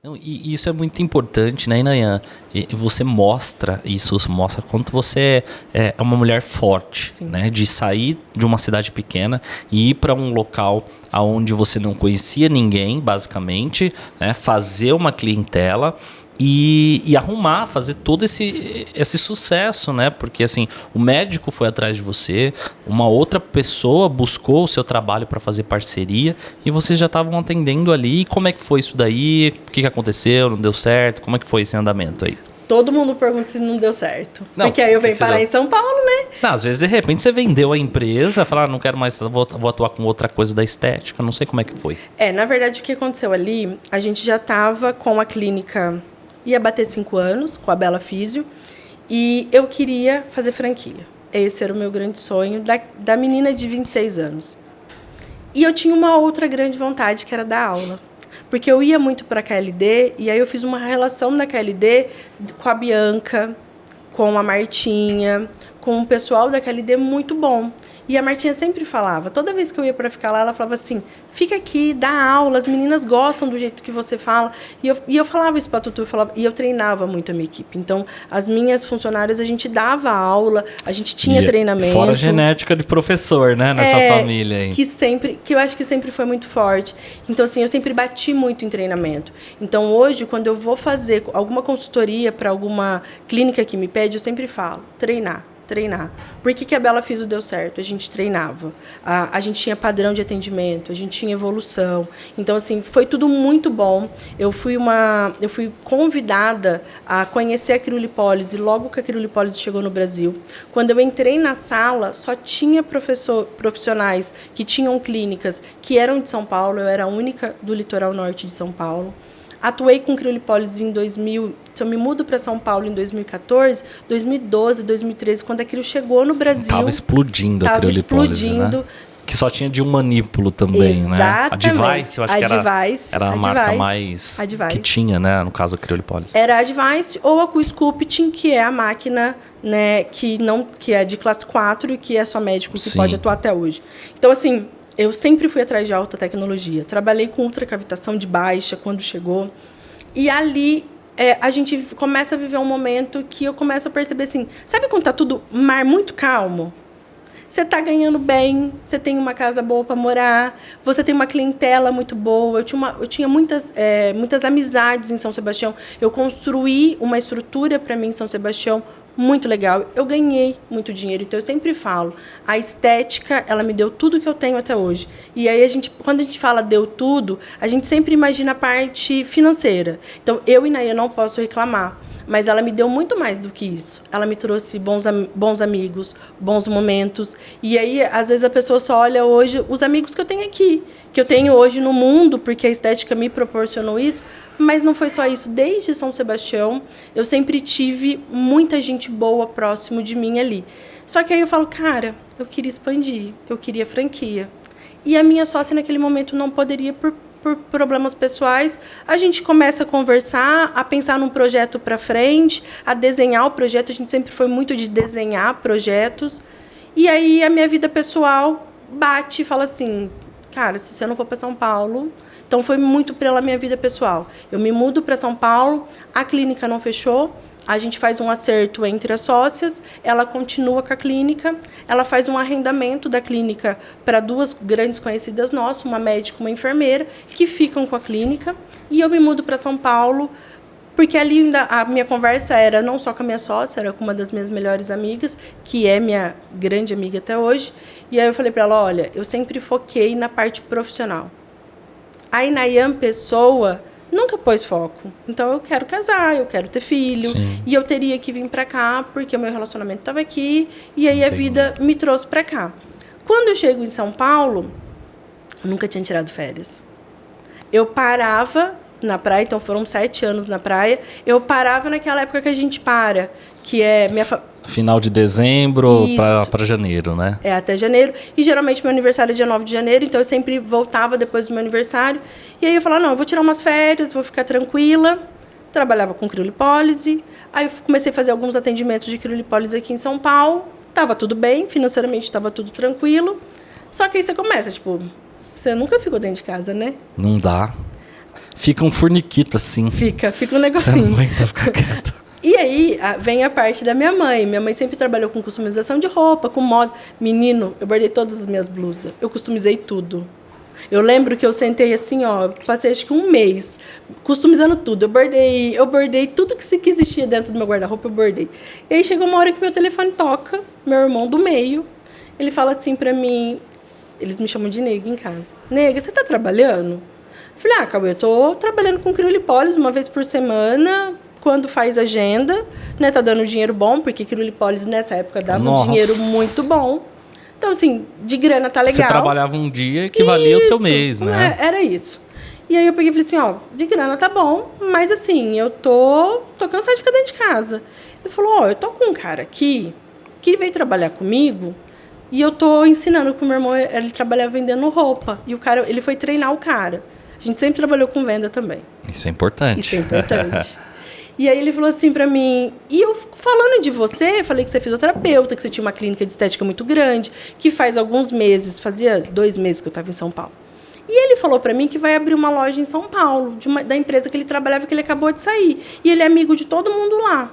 Não, e isso é muito importante, né, Inayan? E você mostra isso, mostra quanto você é uma mulher forte, Sim. né? De sair de uma cidade pequena e ir para um local onde você não conhecia ninguém, basicamente, né? Fazer uma clientela e arrumar, fazer todo esse sucesso, né? Porque assim, o médico foi atrás de você, uma outra pessoa buscou o seu trabalho para fazer parceria e vocês já estavam atendendo ali. E como é que foi isso daí? O que aconteceu? Não deu certo? Como é que foi esse andamento aí? Todo mundo pergunta se não deu certo. Não, porque aí eu venho você parar deu. em São Paulo, né? Não, às vezes, de repente, você vendeu a empresa, falar, não quero mais, vou atuar com outra coisa da estética, não sei como é que foi. Na verdade, o que aconteceu ali, a gente já estava com a clínica, ia bater 5 anos, com a Bela Físio, e eu queria fazer franquia. Esse era o meu grande sonho, da menina de 26 anos. E eu tinha uma outra grande vontade, que era dar aula. Porque eu ia muito para a KLD, e aí eu fiz uma relação na KLD com a Bianca, com a Martinha, com o pessoal da KLD muito bom. E a Martinha sempre falava, toda vez que eu ia para ficar lá, ela falava assim, fica aqui, dá aula, as meninas gostam do jeito que você fala. E eu falava isso para a Tutu, e eu treinava muito a minha equipe. Então, as minhas funcionárias, a gente dava aula, a gente tinha treinamento. Fora a genética de professor, né, nessa família aí. Que eu acho que sempre foi muito forte. Então, assim, eu sempre bati muito em treinamento. Então, hoje, quando eu vou fazer alguma consultoria para alguma clínica que me pede, eu sempre falo, treinar. Por que a Bela Físio deu certo? A gente treinava. A gente tinha padrão de atendimento, a gente tinha evolução. Então, assim, foi tudo muito bom. Eu fui convidada a conhecer a criolipólise logo que a criolipólise chegou no Brasil. Quando eu entrei na sala, só tinha profissionais que tinham clínicas que eram de São Paulo. Eu era a única do litoral norte de São Paulo. Atuei com criolipólise em 2000. Se eu me mudo para São Paulo em 2014, 2012, 2013, quando a crio chegou no Brasil. Estava explodindo a criolipólise, né? Que só tinha de um manípulo também, exatamente, né? A Device, eu acho que era a marca mais que tinha, né? No caso, a criolipólise. Era a Device ou a Q-Sculpting, que é a máquina, né, que é de classe 4 e que é só médico que pode atuar até hoje. Então, assim, eu sempre fui atrás de alta tecnologia. Trabalhei com ultracavitação de baixa quando chegou. E ali a gente começa a viver um momento que eu começo a perceber assim, sabe quando tá tudo mar muito calmo? Você está ganhando bem, você tem uma casa boa para morar, você tem uma clientela muito boa. Eu tinha muitas amizades em São Sebastião. Eu construí uma estrutura para mim em São Sebastião muito legal. Eu ganhei muito dinheiro, então eu sempre falo, a estética, ela me deu tudo que eu tenho até hoje. E aí quando a gente fala deu tudo, a gente sempre imagina a parte financeira. Então eu e Inayan não posso reclamar, mas ela me deu muito mais do que isso. Ela me trouxe bons amigos, bons momentos. E aí, às vezes, a pessoa só olha hoje os amigos que eu tenho aqui, que eu tenho hoje no mundo, porque a estética me proporcionou isso. Mas não foi só isso. Desde São Sebastião, eu sempre tive muita gente boa próximo de mim ali. Só que aí eu falo, cara, eu queria expandir, eu queria franquia. E a minha sócia, naquele momento, não poderia por problemas pessoais. A gente começa a conversar, a pensar num projeto para frente, a desenhar o projeto. A gente sempre foi muito de desenhar projetos. E aí a minha vida pessoal bate e fala assim, cara, se você não for para São Paulo... Então, foi muito pela minha vida pessoal. Eu me mudo para São Paulo, a clínica não fechou, a gente faz um acerto entre as sócias, ela continua com a clínica, ela faz um arrendamento da clínica para 2 grandes conhecidas nossas, uma médica e uma enfermeira, que ficam com a clínica, e eu me mudo para São Paulo, porque ali a minha conversa era não só com a minha sócia, era com uma das minhas melhores amigas, que é minha grande amiga até hoje, e aí eu falei para ela, olha, eu sempre foquei na parte profissional. A Inayan pessoa nunca pôs foco. Então, eu quero casar, eu quero ter filho. Sim. E eu teria que vir para cá, porque o meu relacionamento estava aqui. E aí, a vida me trouxe para cá. Quando eu chego em São Paulo, eu nunca tinha tirado férias. Eu parava na praia, então foram 7 anos na praia. Eu parava naquela época que a gente para, que é... Final de dezembro para janeiro, né? Até janeiro. E geralmente meu aniversário é dia 9 de janeiro, então eu sempre voltava depois do meu aniversário. E aí eu falava, não, eu vou tirar umas férias, vou ficar tranquila. Trabalhava com criolipólise. Aí eu comecei a fazer alguns atendimentos de criolipólise aqui em São Paulo. Tava tudo bem, financeiramente estava tudo tranquilo. Só que aí você começa, tipo, você nunca ficou dentro de casa, né? Não dá. Fica um forniquito assim. Fica um Você não negocinho. aguenta ficar quieto. E aí vem a parte da minha mãe. Minha mãe sempre trabalhou com customização de roupa, com moda. Menino, eu bordei todas as minhas blusas. Eu customizei tudo. Eu lembro que eu sentei assim, ó, passei acho que um mês customizando tudo. Eu bordei tudo que existia dentro do meu guarda-roupa, eu bordei. E aí chegou uma hora que meu telefone toca, meu irmão do meio, ele fala assim pra mim, eles me chamam de nega em casa. Nega, você tá trabalhando? Eu falei, Cauê, eu tô trabalhando com criolipólise uma vez por semana, quando faz agenda, né, tá dando dinheiro bom, porque criolipólise nessa época dava um dinheiro muito bom. Então, assim, de grana tá legal. Você trabalhava um dia que valia o seu mês, né? Era isso. E aí eu peguei e falei assim, ó, de grana tá bom, mas assim, eu tô cansada de ficar dentro de casa. Ele falou, ó, eu tô com um cara aqui que veio trabalhar comigo e eu tô ensinando que o meu irmão, ele trabalhava vendendo roupa. E o cara, ele foi treinar o cara. A gente sempre trabalhou com venda também. Isso é importante. Isso é importante. E aí ele falou assim pra mim, e eu falando de você, falei que você é fisioterapeuta, que você tinha uma clínica de estética muito grande, que faz alguns meses, fazia 2 meses que eu estava em São Paulo. E ele falou pra mim que vai abrir uma loja em São Paulo, da empresa que ele trabalhava, que ele acabou de sair. E ele é amigo de todo mundo lá.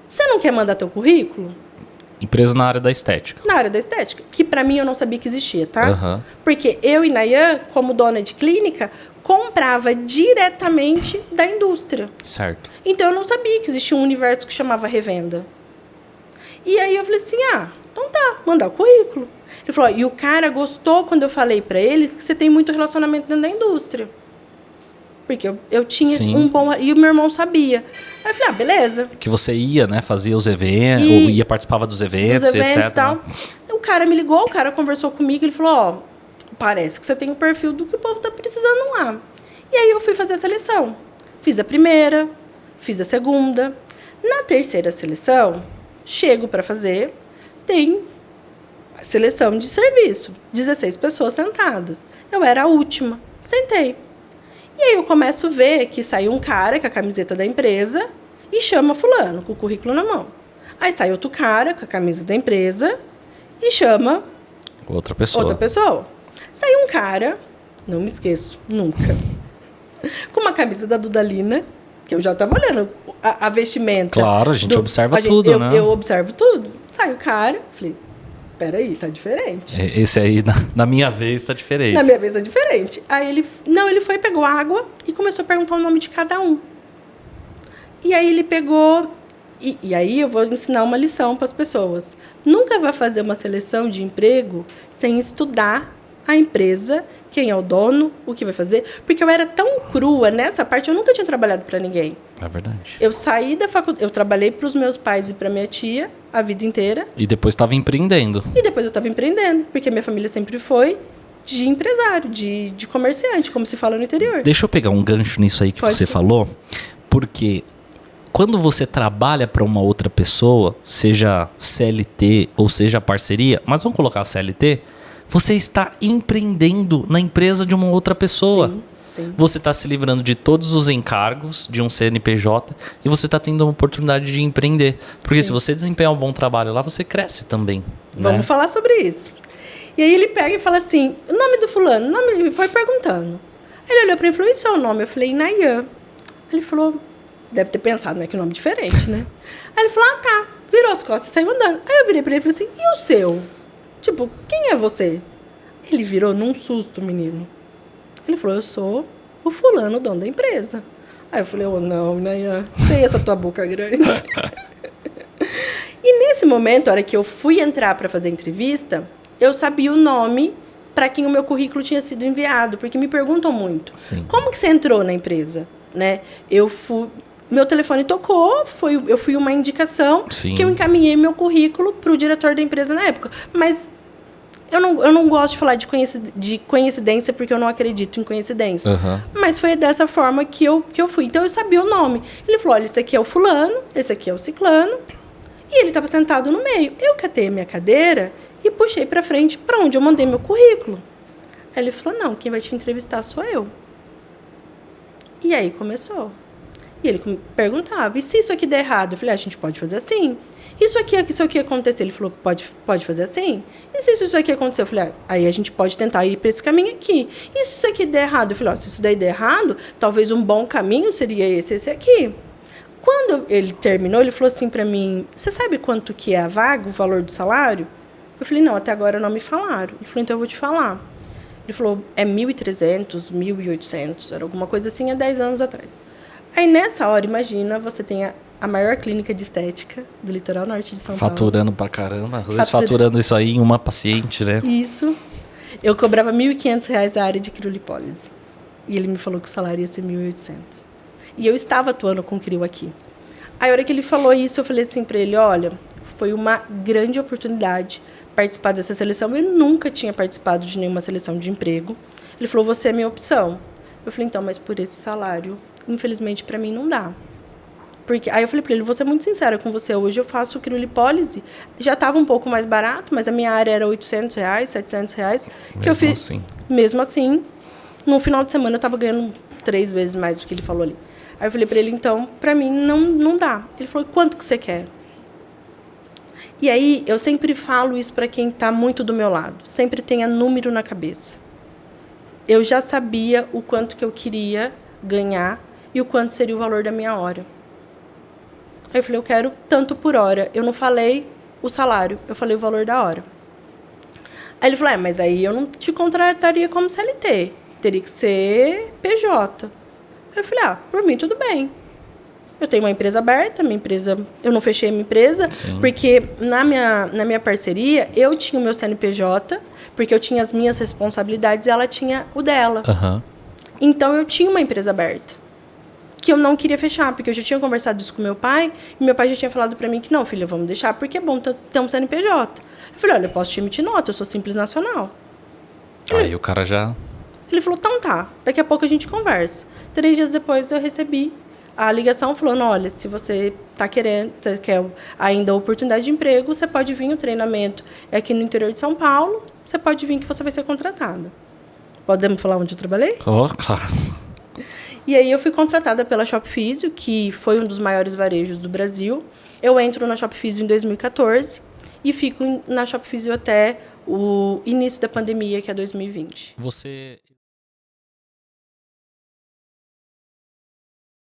Você não quer mandar teu currículo? Empresa na área da estética. Na área da estética, que pra mim eu não sabia que existia, tá? Uhum. Porque eu e Nayan, como dona de clínica, comprava diretamente da indústria. Certo. Então, eu não sabia que existia um universo que chamava revenda. E aí, eu falei assim, então tá, mandar o currículo. Ele falou, e o cara gostou quando eu falei pra ele que você tem muito relacionamento dentro da indústria. Porque eu tinha um bom... E o meu irmão sabia. Aí eu falei, beleza. Que você ia, né, fazia os eventos, ou ia participava dos eventos, etc. E tal. Né? O cara me ligou, o cara conversou comigo, ele falou, parece que você tem o perfil do que o povo tá precisando lá. E aí eu fui fazer a seleção. Fiz a primeira, fiz a segunda. Na terceira seleção, chego para fazer, tem a seleção de serviço. 16 pessoas sentadas. Eu era a última. Sentei. E aí eu começo a ver que sai um cara com a camiseta da empresa e chama fulano, com o currículo na mão. Aí sai outro cara com a camisa da empresa e chama outra pessoa. Sai um cara, não me esqueço, nunca, com uma camisa da Dudalina, que eu já estava olhando a vestimenta. Claro, a gente observa tudo, né? Eu observo tudo. Sai o cara, falei, peraí, tá diferente. Esse aí, na minha vez, tá diferente. Na minha vez tá diferente. Aí ele foi, pegou água e começou a perguntar o nome de cada um. E aí ele pegou... E aí eu vou ensinar uma lição para as pessoas. Nunca vai fazer uma seleção de emprego sem estudar a empresa, quem é o dono, o que vai fazer. Porque eu era tão crua nessa parte, eu nunca tinha trabalhado para ninguém. É verdade. Eu saí da faculdade, eu trabalhei para os meus pais e para minha tia a vida inteira. E depois estava empreendendo. E depois eu estava empreendendo, porque minha família sempre foi de empresário, de comerciante, como se fala no interior. Deixa eu pegar um gancho nisso aí que você falou, porque quando você trabalha para uma outra pessoa, seja CLT ou seja parceria, mas vamos colocar CLT, você está empreendendo na empresa de uma outra pessoa. Sim, sim. Você está se livrando de todos os encargos de um CNPJ e você está tendo a oportunidade de empreender. Porque se você desempenhar um bom trabalho lá, você cresce também. Vamos falar sobre isso. E aí ele pega e fala assim, o nome do fulano, o nome, foi perguntando. Ele olhou para mim e falou, e o seu nome? Eu falei, Nayan. Ele falou, deve ter pensado, né, que nome diferente, né? Aí ele falou, tá. Virou as costas e saiu andando. Aí eu virei para ele e falei assim, e o seu? Tipo, quem é você? Ele virou num susto, menino. Ele falou, eu sou o fulano, o dono da empresa. Aí eu falei, não, Nayan, sei essa tua boca grande. E nesse momento, a hora que eu fui entrar para fazer a entrevista, eu sabia o nome para quem o meu currículo tinha sido enviado, porque me perguntam muito. Sim. Como que você entrou na empresa? Né? Meu telefone tocou, eu fui uma indicação. Sim. Que eu encaminhei meu currículo para o diretor da empresa na época. Mas eu não gosto de falar de coincidência, porque eu não acredito em coincidência. Uhum. Mas foi dessa forma que eu fui. Então, eu sabia o nome. Ele falou, olha, esse aqui é o fulano, esse aqui é o ciclano. E ele estava sentado no meio. Eu catei a minha cadeira e puxei para frente, para onde eu mandei meu currículo. Aí ele falou, não, quem vai te entrevistar sou eu. E aí começou. E ele perguntava, e se isso aqui der errado? Eu falei, a gente pode fazer assim. Isso aqui acontecer. Ele falou, pode fazer assim? E se isso aqui acontecer? Eu falei, aí a gente pode tentar ir para esse caminho aqui. E se isso aqui der errado? Eu falei, se isso daí der errado, talvez um bom caminho seria esse aqui. Quando ele terminou, ele falou assim para mim, você sabe quanto que é a vaga, o valor do salário? Eu falei, não, até agora não me falaram. Ele falou, então eu vou te falar. Ele falou, é 1.300, 1.800, era alguma coisa assim há 10 anos atrás. Aí, nessa hora, imagina, você tem a maior clínica de estética do litoral norte de São Paulo. Faturando pra caramba. Às vezes faturando isso aí em uma paciente, né? Isso. Eu cobrava R$ 1.500 a área de criolipólise. E ele me falou que o salário ia ser 1.800. E eu estava atuando com crio aqui. Aí, a hora que ele falou isso, eu falei assim pra ele, olha, foi uma grande oportunidade participar dessa seleção. Eu nunca tinha participado de nenhuma seleção de emprego. Ele falou, você é minha opção. Eu falei, então, mas por esse salário, infelizmente, para mim não dá. Porque, aí eu falei para ele, vou ser muito sincera com você, hoje eu faço criolipólise, já estava um pouco mais barato, mas a minha área era R$800, R$700. Que eu fiz, assim. Mesmo assim, no final de semana eu estava ganhando 3 vezes mais do que ele falou ali. Aí eu falei para ele, então, para mim não dá. Ele falou, quanto que você quer? E aí, eu sempre falo isso para quem está muito do meu lado, sempre tenha número na cabeça. Eu já sabia o quanto que eu queria ganhar e o quanto seria o valor da minha hora. Aí eu falei, eu quero tanto por hora. Eu não falei o salário, eu falei o valor da hora. Aí ele falou, mas aí eu não te contrataria como CLT, teria que ser PJ. Aí eu falei, por mim tudo bem. Eu tenho uma empresa aberta, eu não fechei a minha empresa, Sim. Porque na minha parceria, eu tinha o meu CNPJ, porque eu tinha as minhas responsabilidades e ela tinha o dela. Uhum. Então, eu tinha uma empresa aberta, que eu não queria fechar, porque eu já tinha conversado isso com meu pai, e meu pai já tinha falado pra mim que não, filha, vamos deixar, porque é bom ter um CNPJ. Eu falei, olha, eu posso te emitir nota, eu sou Simples Nacional. Aí o cara já... Ele falou, então tá, daqui a pouco a gente conversa. 3 dias depois, eu recebi a ligação falando, olha, se você está querendo, você quer ainda a oportunidade de emprego, você pode vir, o treinamento é aqui no interior de São Paulo, você pode vir que você vai ser contratada. Podemos falar onde eu trabalhei? Oh, claro. E aí eu fui contratada pela Shop Físio, que foi um dos maiores varejos do Brasil. Eu entro na Shop Físio em 2014 e fico na Shop Físio até o início da pandemia, que é 2020. Você...